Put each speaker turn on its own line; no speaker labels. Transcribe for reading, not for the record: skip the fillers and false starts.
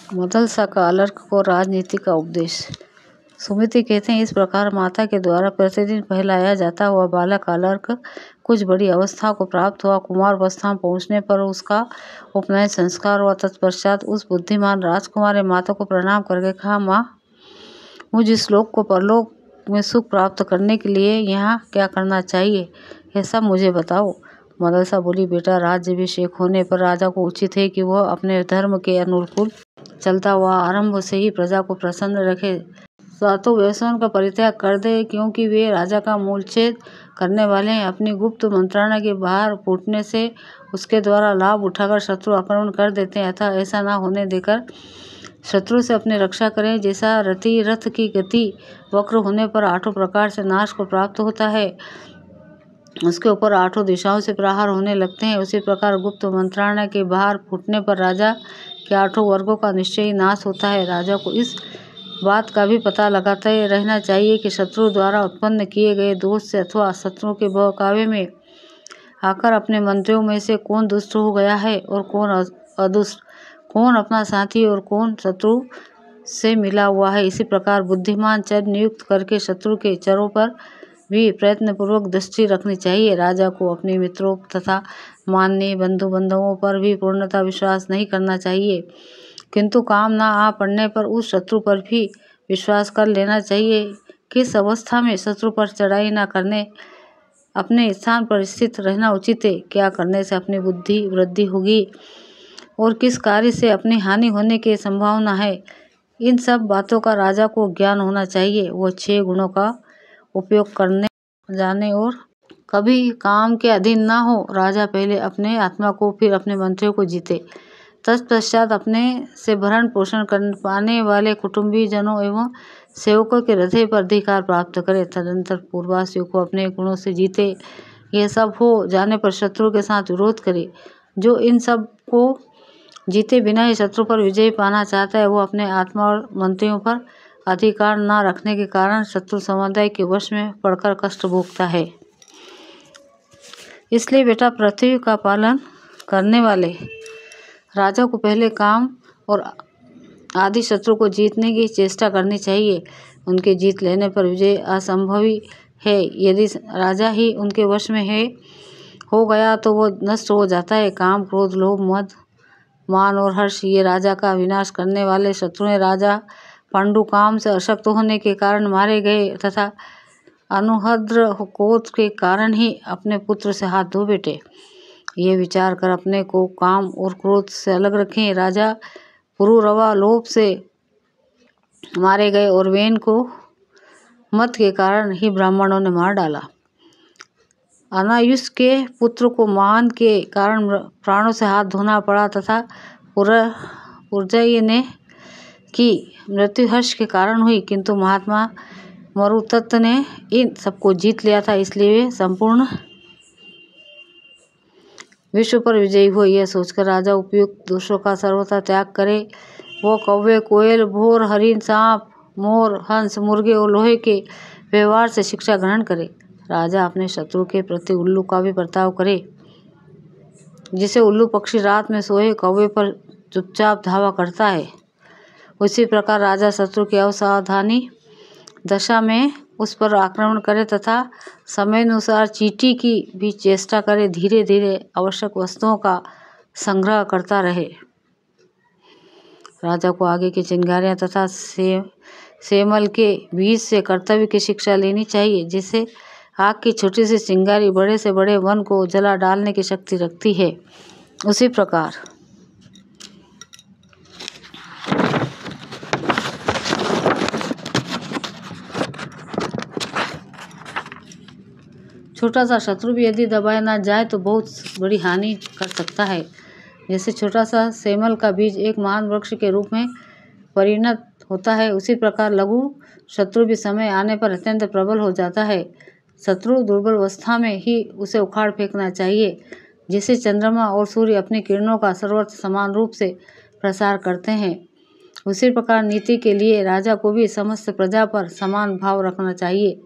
मदलसा का अलर्क को राजनीति का उपदेश। सुमिति कहते हैं, इस प्रकार माता के द्वारा प्रतिदिन पहलाया जाता हुआ बालक अलर्क कुछ बड़ी अवस्था को प्राप्त हुआ। कुमार अवस्था में पहुँचने पर उसका उपनयन संस्कार हुआ। तत्पश्चात उस बुद्धिमान राजकुमार ने माता को प्रणाम करके कहा, माँ, मुझ इस लोक को परलोक में सुख प्राप्त करने के लिए यहाँ क्या करना चाहिए, यह सब मुझे बताओ। मदलसा बोली, बेटा, राज्याभिषेक होने पर राजा को उचित है कि वह अपने धर्म के अनुकूल चलता हुआ आरंभ से ही प्रजा को प्रसन्न रखे, सातों व्यसनों का परित्याग कर दे, क्योंकि वे राजा का मूलच्छेद करने वाले हैं। अपनी गुप्त मंत्रणा के बाहर फूटने से उसके द्वारा लाभ उठाकर शत्रु आक्रमण कर देते हैं, अतः ऐसा न होने देकर शत्रु से अपनी रक्षा करें। जैसा रथी रथ की गति वक्र होने पर आठों प्रकार से नाश को प्राप्त होता है, उसके ऊपर आठों दिशाओं से प्रहार होने लगते हैं, उसी प्रकार गुप्त मंत्रणा के बाहर फूटने पर राजा के आठों वर्गों का निश्चय ही नाश होता है। राजा को इस बात का भी पता लगाते रहना चाहिए कि शत्रु द्वारा उत्पन्न किए गए दोष से अथवा शत्रु के बहकावे में आकर अपने मंत्रियों में से कौन दुष्ट हो गया है और कौन अदुष्ट, कौन अपना साथी और कौन शत्रु से मिला हुआ है। इसी प्रकार बुद्धिमान चर नियुक्त करके शत्रु के चरों पर भी प्रयत्नपूर्वक दृष्टि रखनी चाहिए। राजा को अपने मित्रों तथा माननीय बंधु बांधवों पर भी पूर्णतः विश्वास नहीं करना चाहिए, किंतु काम न आ पड़ने पर उस शत्रु पर भी विश्वास कर लेना चाहिए। किस अवस्था में शत्रु पर चढ़ाई न करने अपने स्थान पर स्थित रहना उचित है, क्या करने से अपनी बुद्धि वृद्धि होगी और किस कार्य से अपनी हानि होने की संभावना है, इन सब बातों का राजा को ज्ञान होना चाहिए। वह 6 गुणों का उपयोग करने जाने और कभी काम के अधीन ना हो। राजा पहले अपने आत्मा को फिर अपने मंत्रियों को जीते, तत्पश्चात अपने से भरण पोषण कर पाने वाले कुटुंबी जनों एवं सेवकों के हृदय पर अधिकार प्राप्त करे, तदंतर पूर्ववासियों को अपने गुणों से जीते। यह सब हो जाने पर शत्रु के साथ विरोध करे। जो इन सब को जीते बिना ही शत्रु पर विजय पाना चाहता है, वो अपने आत्मा और मंत्रियों पर अधिकार न रखने के कारण शत्रु समुदाय के वश में पड़कर कष्ट भोगता है। इसलिए बेटा, पृथ्वी का पालन करने वाले राजा को पहले काम और आदि शत्रु को जीतने की चेष्टा करनी चाहिए। उनके जीत लेने पर विजय असंभवी है। यदि राजा ही उनके वश में है हो गया तो वो नष्ट हो जाता है। काम, क्रोध, लोभ, मद, मान और हर्ष, ये राजा का विनाश करने वाले शत्रु हैं। राजा पांडु काम से अशक्त होने के कारण मारे गए तथा अनुहद्र क्रोध के कारण ही अपने पुत्र से हाथ धो बैठे। ये विचार कर अपने को काम और क्रोध से अलग रखें। राजा पुरुरवा लोभ से मारे गए और वेन को मत के कारण ही ब्राह्मणों ने मार डाला। अनायुष के पुत्र को मान के कारण प्राणों से हाथ धोना पड़ा तथा पुरजय ने की मृत्यु हर्ष के कारण हुई, किंतु महात्मा मरुतत्त ने इन सबको जीत लिया था, इसलिए वे संपूर्ण विश्व पर विजयी हुए। यह सोचकर राजा उपयुक्त दोषों का सर्वथा त्याग करे। वो कौवे, कोयल, भोर, हरिण, सांप, मोर, हंस, मुर्गे और लोहे के व्यवहार से शिक्षा ग्रहण करे। राजा अपने शत्रु के प्रति उल्लू का भी बर्ताव करे। जिसे उल्लू पक्षी रात में सोए कौवे पर चुपचाप धावा करता है, उसी प्रकार राजा शत्रु की असावधानी दशा में उस पर आक्रमण करे तथा समय अनुसार चींटी की भी चेष्टा करे। धीरे धीरे आवश्यक वस्तुओं का संग्रह करता रहे। राजा को आगे की चिंगारियां तथा सेमल के बीज से कर्तव्य की शिक्षा लेनी चाहिए। जिससे आग की छोटी सी चिंगारी बड़े से बड़े वन को जला डालने की शक्ति रखती है, उसी प्रकार छोटा सा शत्रु भी यदि दबाया ना जाए तो बहुत बड़ी हानि कर सकता है। जैसे छोटा सा सेमल का बीज एक महान वृक्ष के रूप में परिणत होता है, उसी प्रकार लघु शत्रु भी समय आने पर अत्यंत प्रबल हो जाता है। शत्रु दुर्बल अवस्था में ही उसे उखाड़ फेंकना चाहिए। जिसे चंद्रमा और सूर्य अपनी किरणों का सर्वत्र समान रूप से प्रसार करते हैं, उसी प्रकार नीति के लिए राजा को भी समस्त प्रजा पर समान भाव रखना चाहिए।